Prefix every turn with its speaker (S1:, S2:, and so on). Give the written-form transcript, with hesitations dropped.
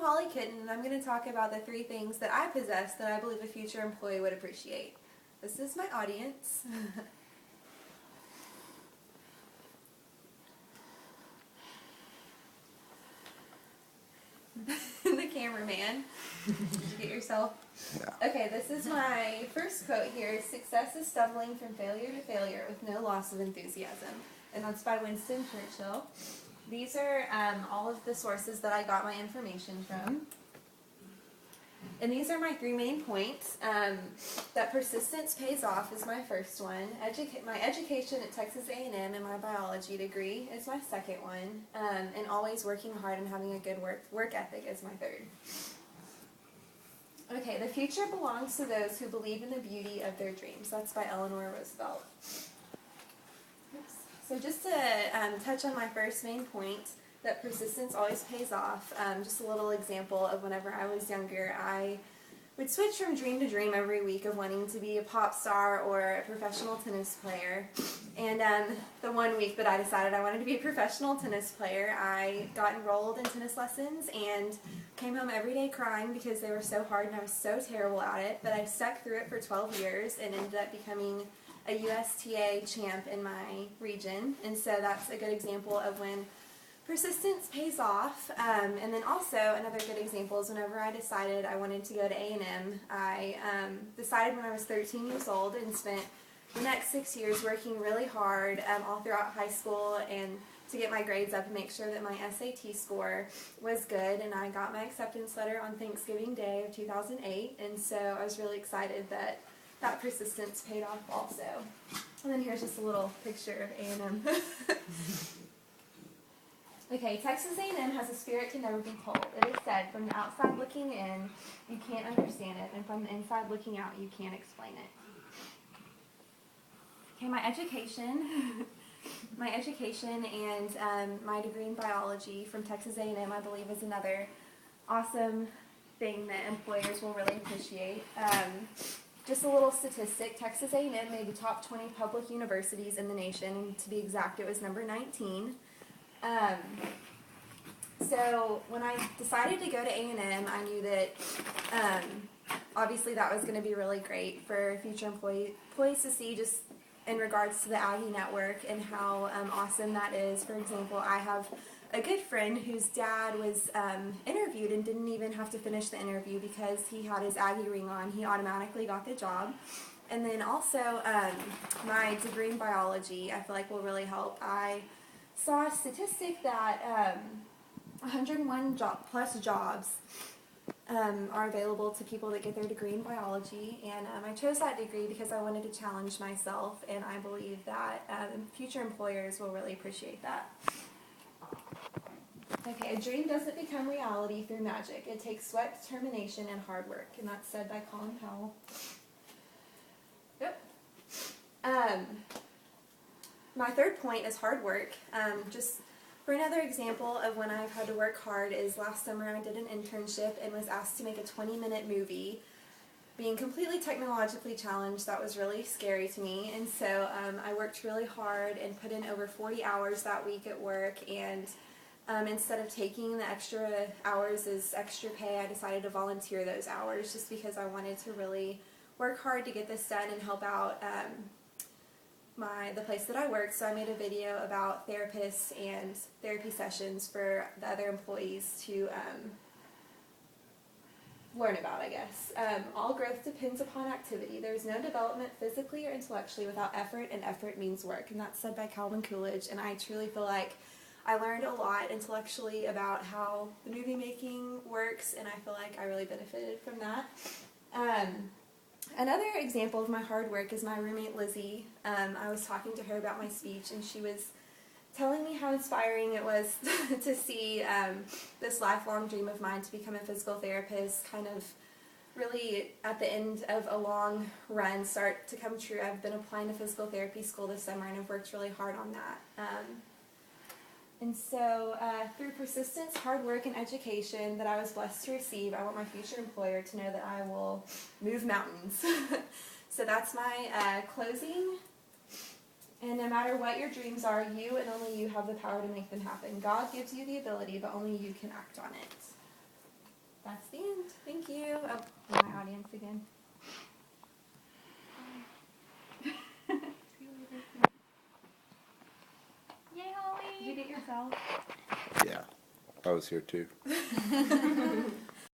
S1: Holly Kitten, and I'm going to talk about the 3 things that I possess that I believe a future employee would appreciate. This is my audience. The cameraman. Did you get yourself?
S2: Yeah.
S1: Okay, this is my first quote here. Success is stumbling from failure to failure with no loss of enthusiasm. And that's by Winston Churchill. These are all of the sources that I got my information from. And these are my 3 main points. That persistence pays off is my first one. My education at Texas A&M and my biology degree is my second one. And always working hard and having a good work ethic is my third. Okay, the future belongs to those who believe in the beauty of their dreams. That's by Eleanor Roosevelt. Oops. So just to touch on my first main point, that persistence always pays off. Just a little example of whenever I was younger, I would switch from dream to dream every week of wanting to be a pop star or a professional tennis player. And the one week that I decided I wanted to be a professional tennis player, I got enrolled in tennis lessons and came home every day crying because they were so hard and I was so terrible at it. But I stuck through it for 12 years and ended up becoming a USTA champ in my region. And so that's a good example of when persistence pays off. And then also another good example is whenever I decided I wanted to go to A&M, I decided when I was 13 years old and spent the next 6 years working really hard all throughout high school and to get my grades up and make sure that my SAT score was good. And I got my acceptance letter on Thanksgiving Day of 2008, and so I was really excited that that persistence paid off also. And then here's just a little picture of A&M. Okay, Texas A&M has a spirit can never be told. It is said, from the outside looking in, you can't understand it, and from the inside looking out, you can't explain it. Okay, my education. My education and my degree in biology from Texas A&M, I believe, is another awesome thing that employers will really appreciate. Just a little statistic, Texas A&M made the top 20 public universities in the nation, and to be exact, it was number 19. So when I decided to go to A&M, I knew that obviously that was going to be really great for future employees to see, just in regards to the Aggie Network and how awesome that is. For example, I have a good friend whose dad was interviewed and didn't even have to finish the interview because he had his Aggie ring on. He automatically got the job. And then also my degree in biology, I feel like will really help. I saw a statistic that 101 plus jobs are available to people that get their degree in biology, and I chose that degree because I wanted to challenge myself, and I believe that future employers will really appreciate that. Okay, a dream doesn't become reality through magic. It takes sweat, determination, and hard work, and that's said by Colin Powell. Yep. My third point is hard work. Just for another example of when I've had to work hard is last summer I did an internship and was asked to make a 20-minute movie. Being completely technologically challenged, that was really scary to me, and so I worked really hard and put in over 40 hours that week at work, and instead of taking the extra hours as extra pay, I decided to volunteer those hours just because I wanted to really work hard to get this done and help out the place that I worked. So I made a video about therapists and therapy sessions for the other employees to learn about, I guess. All growth depends upon activity. There's no development physically or intellectually without effort, and effort means work. And that's said by Calvin Coolidge, and I truly feel like I learned a lot intellectually about how the movie making works, and I feel like I really benefited from that. Another example of my hard work is my roommate Lizzie. I was talking to her about my speech, and she was telling me how inspiring it was to see this lifelong dream of mine to become a physical therapist kind of really at the end of a long run start to come true. I've been applying to physical therapy school this summer, and I've worked really hard on that. And so through persistence, hard work, and education that I was blessed to receive, I want my future employer to know that I will move mountains. So that's my closing. And no matter what your dreams are, you and only you have the power to make them happen. God gives you the ability, but only you can act on it. that's the end. Thank you. Oh, my audience again. Yay, Holly! Did you get yourself?
S2: Yeah, I was here too.